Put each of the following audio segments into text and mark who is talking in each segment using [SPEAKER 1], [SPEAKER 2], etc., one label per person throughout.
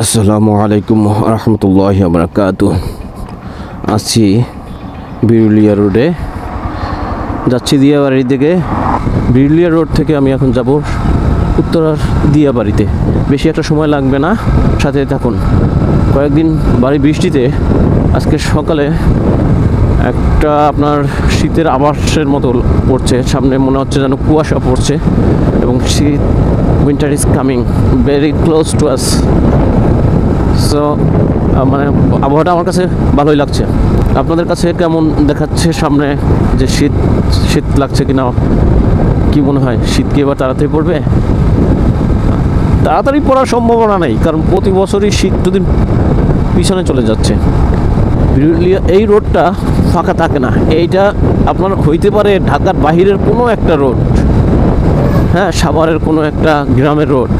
[SPEAKER 1] আসসালামু আলাইকুম রহমতুল্লাহি ওয়া বারাকাতুহু। আছি বিরুলিয়া রোডে, যাচ্ছি দিয়াবাড়ির দিকে। বিরুলিয়া রোড থেকে আমি এখন যাব উত্তরার দিয়াবাড়িতে। বেশি একটা সময় লাগবে না, সাথে থাকুন। কয়েকদিন ভারী বৃষ্টিতে আজকে সকালে একটা আপনার শীতের আভাসের মতো পড়ছে, সামনে মনে হচ্ছে যেন কুয়াশা পড়ছে এবং শীত, winter is coming very close to us. So মানে আবহাওয়াটা আমার কাছে ভালোই লাগছে। আপনাদের কাছে কেমন দেখাচ্ছে সামনে, যে শীত শীত লাগছে কিনা? কি মনে হয়, শীত কি এবার তাড়াতাড়ি পড়বে? তাড়াতাড়ি পড়ার সম্ভাবনা নেই, কারণ প্রতি বছরই শীত দুদিন পিছনে চলে যাচ্ছে। এই রোডটা ফাঁকা থাকে না। এইটা আপনার হইতে পারে ঢাকার বাহিরের কোনো একটা রোড, হ্যাঁ, সাভারের কোনো একটা গ্রামের রোড,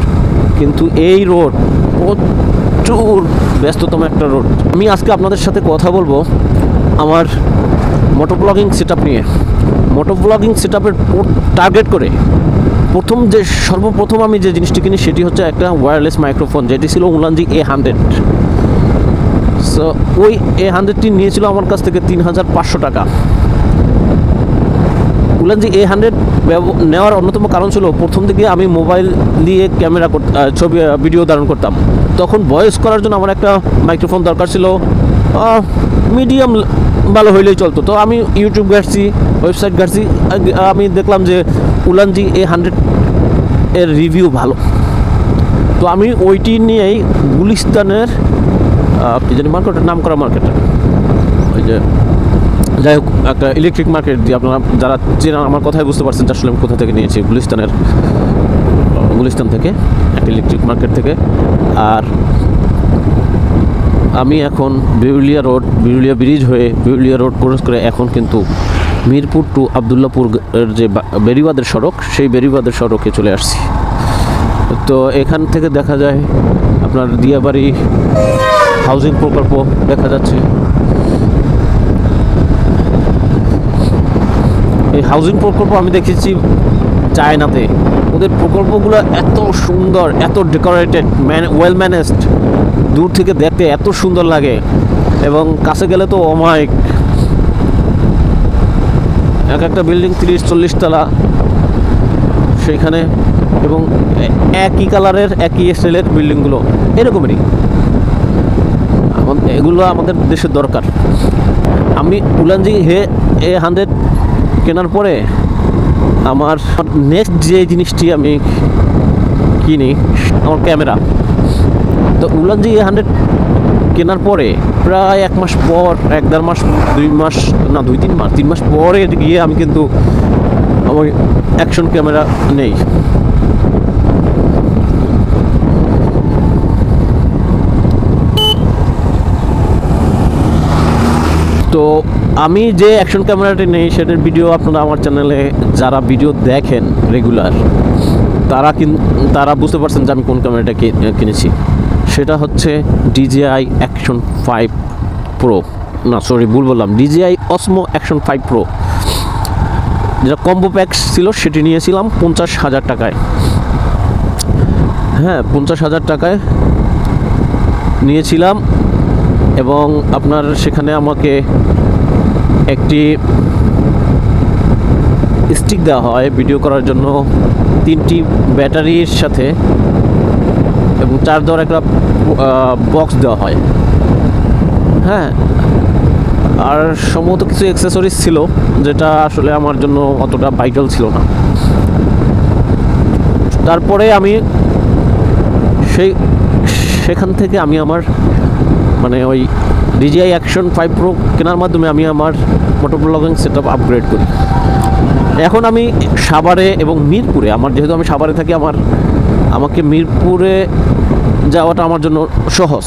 [SPEAKER 1] কিন্তু এই রোড প্রচুর ব্যস্ততম একটা রোড। আমি আজকে আপনাদের সাথে কথা বলবো আমার মোটো ব্লগিং সেট আপ নিয়ে। মোটো ব্লগিং সেট আপের টার্গেট করে সর্বপ্রথম আমি যে জিনিসটি কিনি সেটি হচ্ছে একটা ওয়্যারলেস মাইক্রোফোন, যেটি ছিল উলানজি A100। সো ওই A100টি নিয়েছিল আমার কাছ থেকে ৩,৫০০ টাকা। উলানজি A100 নেওয়ার অন্যতম কারণ ছিল, প্রথম দিকে আমি মোবাইল দিয়ে ক্যামেরা ভিডিও ধারণ করতাম। তখন ভয়েস করার জন্য আমার একটা মাইক্রোফোন দরকার ছিল, মিডিয়াম ভালো হইলেই চলতো। তো আমি ইউটিউব ঘাটছি, ওয়েবসাইট ঘাটছি, আমি দেখলাম যে উলানজি A100 এর রিভিউ ভালো। তো আমি ওইটি নিয়েই গুলিস্তানের কি জানি মার্কেটের নাম করা মার্কেটটা, ওই যে যাই হোক একটা ইলেকট্রিক মার্কেট দিয়ে, আপনারা যারা চেনা আমার কথাই বুঝতে পারছেন যে আসলে আমি কোথা থেকে নিয়েছি। গুলিস্তান থেকে, একটা ইলেকট্রিক মার্কেট থেকে। আর আমি এখন বিরুলিয়া ব্রিজ হয়ে বিরুলিয়া রোড ক্রস করে এখন কিন্তু মিরপুর টু আবদুল্লাপুরের যে বেরিবাদের সড়ক, সেই বেরিবাদের সড়কে চলে আসছি। তো এখান থেকে দেখা যায় আপনার দিয়াবাড়ি হাউজিং প্রকল্প দেখা যাচ্ছে। এই হাউজিং প্রকল্প আমি দেখেছি চায়নাতে। ওদের প্রকল্পগুলো এত সুন্দর, এত ডেকোরেটেড, ওয়েল ম্যানেজড, দূর থেকে দেখতে এত সুন্দর লাগে এবং কাছে গেলে তো অমায়িক। এক একটা বিল্ডিং 30-40 তলা সেইখানে, এবং একই কালারের একই স্টাইলের বিল্ডিংগুলো এরকমেরই। এগুলো আমাদের দেশের দরকার। আমি উলানজি A100 কেনার পরে আমার নেক্সট যে জিনিসটি আমি কিনি আমার ক্যামেরা। তো উলানজি A100 কেনার পরে প্রায় 1 মাস পর, 1-1.5 মাস, 2 মাস না 2-3 মাস, 3 মাস পরে গিয়ে আমি কিন্তু আমার অ্যাকশন ক্যামেরা নেই। তো আমি যে অ্যাকশন ক্যামেরাটি নেই সেটার ভিডিও আপনারা আমার চ্যানেলে যারা ভিডিও দেখেন রেগুলার, তারা বুঝতে পারছেন যে আমি কোন ক্যামেরাটা কিনেছি। সেটা হচ্ছে DJI Action 5 Pro, না সরি ভুল বললাম, DJI Osmo Action 5 Pro, যেটা কম্বো প্যাক ছিল। সেটি নিয়েছিলাম 50,000 টাকায়। হ্যাঁ, 50,000 টাকায় নিয়েছিলাম। এবং আপনার সেখানে আমাকে একটি স্টিক দেওয়া হয় ভিডিও করার জন্য, 3টি ব্যাটারির সাথে, এবং চার্জ দেওয়ার একটা বক্স দেওয়া হয়। হ্যাঁ, আর সম্ভবত কিছু অ্যাক্সেসরিজ ছিল যেটা আসলে আমার জন্য অতটা ভাইটাল ছিল না। তারপরে আমি সেখান থেকে আমি আমার মানে ওই DJI Action 5 Pro কেনার মাধ্যমে আমি আমার মোটো ব্লগিং সেট আপ আপগ্রেড করি। এখন আমি সাভারে এবং মিরপুরে, যেহেতু আমি সাভারে থাকি, আমাকে মিরপুরে যাওয়াটা আমার জন্য সহজ।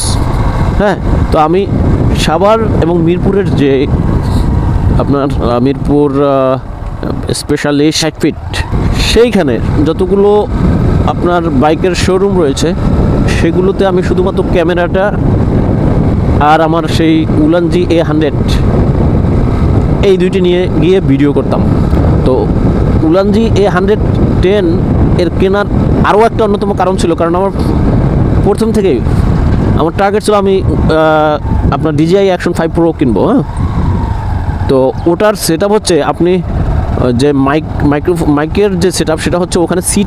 [SPEAKER 1] হ্যাঁ, তো আমি সাভার এবং মিরপুরের যে আপনার মিরপুর স্পেশালি 60 ফিট, সেইখানে যতগুলো আপনার বাইকের শোরুম রয়েছে সেগুলোতে আমি শুধুমাত্র ক্যামেরাটা আর আমার সেই উলানজি A100 এই দুইটি নিয়ে গিয়ে ভিডিও করতাম। তো উলানজি A110 এর কেনার আরও একটা অন্যতম কারণ ছিল, কারণ আমার প্রথম থেকেই আমার টার্গেট ছিল আমি আপনার DJI Action 5 Pro কিনবো। হ্যাঁ, তো ওটার সেট আপ হচ্ছে আপনি যে মাইকের যে সেট আপ সেটা হচ্ছে ওখানে সি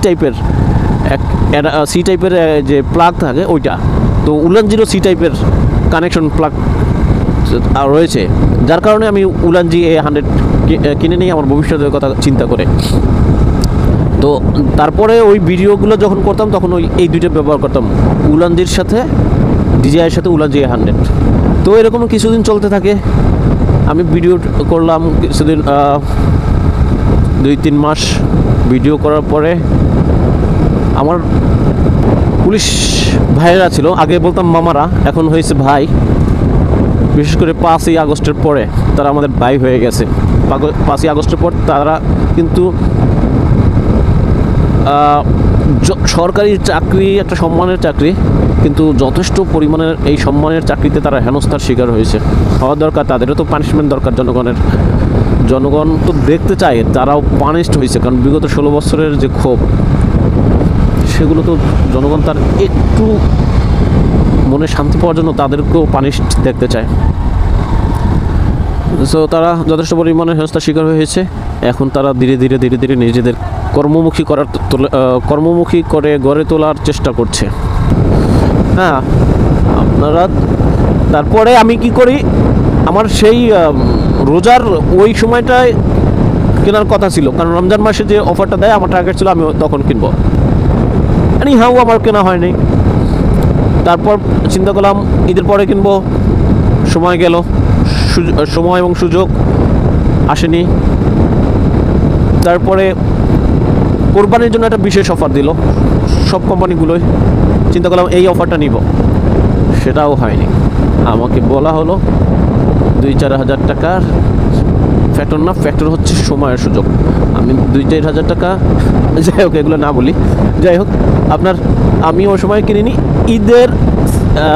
[SPEAKER 1] টাইপের যে প্লাগ থাকে ওইটা, তো উলানজিরও সি টাইপের কানেকশন প্লাগ রয়েছে, যার কারণে আমি উলানজি A100 কিনে নিই আমার ভবিষ্যতের কথা চিন্তা করে। তো তারপরে ওই ভিডিওগুলো যখন করতাম তখন এই দুইটা ব্যবহার করতাম, উলানজির সাথে DJI-এর সাথে উলানজি A100। তো এরকম কিছুদিন চলতে থাকে, আমি ভিডিও করলাম কিছুদিন, 2-3 মাস ভিডিও করার পরে আমার পুলিশ ভাইয়েরা ছিল, আগে বলতাম মামারা, এখন হয়েছে ভাই। বিশেষ করে 5ই আগস্টের পরে তারা আমাদের ভাই হয়ে গেছে। 5ই আগস্টের পর তারা কিন্তু সরকারি চাকরি একটা সম্মানের চাকরি, কিন্তু যথেষ্ট পরিমাণের এই সম্মানের চাকরিতে তারা হেনস্থার শিকার হয়েছে। হওয়া দরকার, তাদেরও তো পানিশমেন্ট দরকার। জনগণ তো দেখতে চায় তারাও পানিশড হয়েছে, কারণ বিগত 16 বছরের যে ক্ষোভ সেগুলো তো জনগণ তার একটু মনে শান্তি পাওয়ার জন্য তাদেরকেও পানিশড দেখতে চায়। সো তারা যথেষ্ট পরিমাণে হেনস্থার শিকার হয়েছে। এখন তারা ধীরে ধীরে নিজেদের কর্মমুখী করে গড়ে তোলার চেষ্টা করছে। হ্যাঁ, আপনারা তারপরে আমি কি করি, আমার সেই রোজার ওই সময়টায় কেনার কথা ছিল, কারণ রমজান মাসে যে অফারটা দেয় আমার টার্গেট ছিল আমি তখন কিনবো। হাউ আমার কেনা হয়নি। তারপর চিন্তা করলাম ঈদের পরে কিনবো, সময় গেল, সময় এবং সুযোগ আসেনি। তারপরে কোরবানির জন্য একটা বিশেষ অফার দিল সব কোম্পানিগুলোই, চিন্তা করলাম এই অফারটা নিব, সেটাও হয়নি। আমাকে বলা হলো 2-4 হাজার টাকার ফ্যাক্টর না, ফ্যাক্টর হচ্ছে সময়ের সুযোগ। আমি 2-4 হাজার টাকা, যাই হোক এগুলো না বলি, যাই হোক আমি ওই সময় কিনিনি।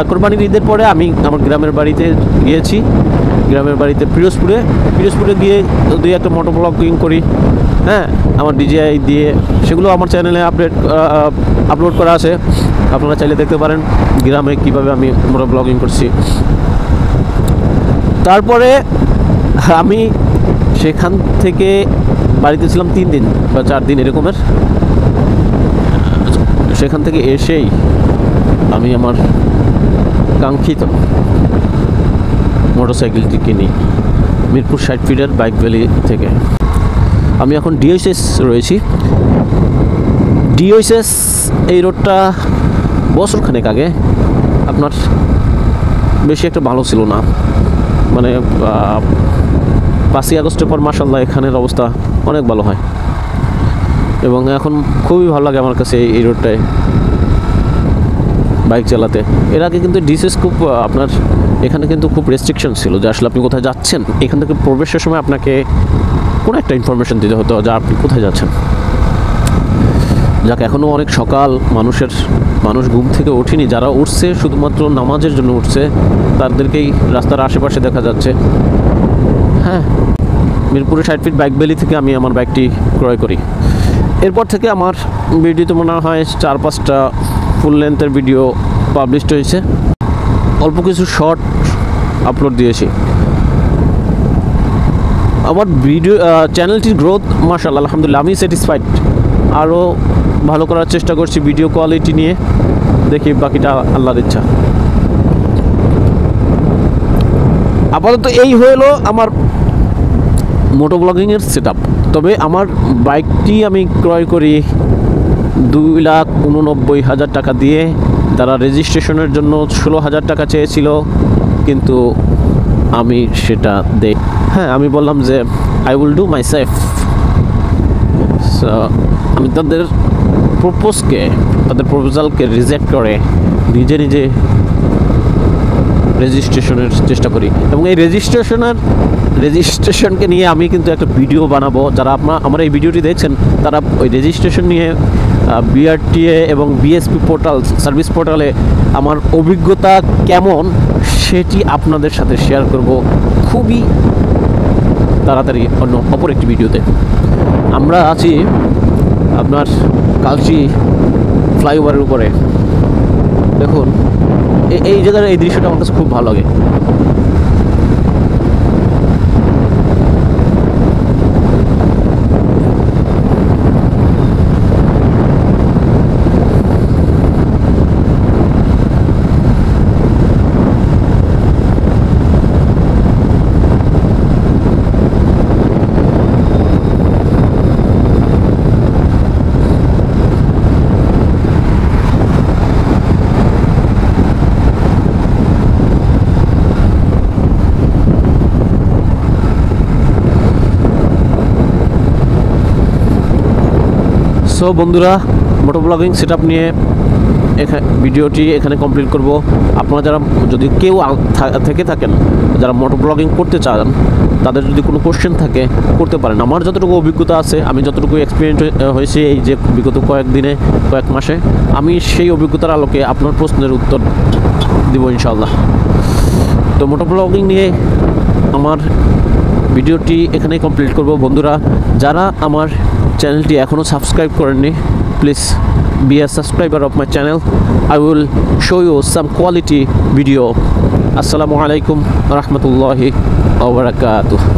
[SPEAKER 1] কোরবানির ঈদের পরে আমি আমার গ্রামের বাড়িতে গিয়েছি, গ্রামের বাড়িতে পিরোজপুরে গিয়ে 2-1 মোটো ব্লগিং করি। হ্যাঁ, আমার DJI দিয়ে, সেগুলো আমার চ্যানেলে আপলোড করা আছে, আপনারা চাইলে দেখতে পারেন গ্রামে কীভাবে আমি মোটো ব্লগিং করছি। তারপরে আমি সেখান থেকে বাড়িতে ছিলাম 3 দিন বা 4 দিন এরকমের। সেখান থেকে এসেই আমি আমার কাঙ্ক্ষিত মোটরসাইকেলটি কিনি মিরপুর 60 ফিটের বাইক ভ্যালি থেকে। আমি এখন DOSS রয়েছি। DOSS এই রোডটা বছরখানেক আগে আপনার বেশি একটা ভালো ছিল না, মানে 5ই আগস্টের পর মাশাআল্লাহ এখানের অবস্থা অনেক ভালো হয়, এবং এখন খুবই ভালো লাগে আমার কাছে এই রোডটায় বাইক চালাতে। এর আগে কিন্তু DOSS খুব আপনার এখানে কিন্তু খুব রেস্ট্রিকশন ছিল, যে আসলে আপনি কোথায় যাচ্ছেন, এখান থেকে প্রবেশের সময় আপনাকে কোনো একটা ইনফরমেশন দিতে হতো যে আপনি কোথায় যাচ্ছেন। যাক, এখনও অনেক সকাল, মানুষ ঘুম থেকে ওঠেনি, যারা উঠছে শুধুমাত্র নামাজের জন্য উঠছে, তাদেরকেই রাস্তার আশেপাশে দেখা যাচ্ছে। হ্যাঁ, মিরপুরে 60 ফিট বাইক ভ্যালি থেকে আমি আমার বাইকটি ক্রয় করি। এরপর থেকে আমার ভিডিওতে মনে হয় 4-5টা ফুল লেন্থের ভিডিও পাবলিশড হয়েছে, অল্প কিছু শর্ট আপলোড দিয়েছি। আমার ভিডিও চ্যানেলটির গ্রোথ মাশাআল্লাহ আলহামদুলিল্লাহ, আমি স্যাটিসফাইড। আরও ভালো করার চেষ্টা করছি ভিডিও কোয়ালিটি নিয়ে, দেখি বাকিটা আল্লাহর ইচ্ছা। আপাতত এই হলো আমার মোটো ব্লগিংয়ের সেট আপ। তবে আমার বাইকটি আমি ক্রয় করি 2,89,000 টাকা দিয়ে। তারা রেজিস্ট্রেশনের জন্য 16,000 টাকা চেয়েছিল, কিন্তু আমি সেটা দেই। হ্যাঁ, আমি বললাম যে I will do my self. আমি তাদের প্রপোজালকে রিজেক্ট করে নিজে রেজিস্ট্রেশনের চেষ্টা করি, এবং এই রেজিস্ট্রেশনকে নিয়ে আমি কিন্তু একটা ভিডিও বানাবো। যারা আমার এই ভিডিওটি দেখছেন তারা ওই রেজিস্ট্রেশন নিয়ে BRTA এবং BSP সার্ভিস পোর্টালে আমার অভিজ্ঞতা কেমন সেটি আপনাদের সাথে শেয়ার করব খুবই তাড়াতাড়ি অপর একটি ভিডিওতে। আমরা আছি আপনার কালচি ফ্লাইওভারের উপরে, দেখুন এই জায়গার এই দৃশ্যটা আমার কাছে খুব ভালো লাগে। সো বন্ধুরা, মোটো ব্লগিং সেট আপ নিয়ে ভিডিওটি এখানে কমপ্লিট করব। আপনারা যারা যদি কেউ থেকে থাকেন যারা মোটো ব্লগিং করতে চান, তাদের যদি কোনো কোশ্চেন থাকে করতে পারেন। আমার যতটুকু অভিজ্ঞতা আছে, আমি যতটুকু এক্সপিরিয়েন্স হয়েছে এই যে বিগত কয়েক মাসে, আমি সেই অভিজ্ঞতার আলোকে আপনার প্রশ্নের উত্তর দিব ইনশাআল্লাহ। তো মোটো ব্লগিং নিয়ে আমার ভিডিওটি এখানেই কমপ্লিট করব। বন্ধুরা, যারা আমার চ্যানেলটি এখনও সাবস্ক্রাইব করেননি, please be a subscriber of my channel. I will show you some quality video. Assalamu alaikum wa rahmatullahi wa barakatuh.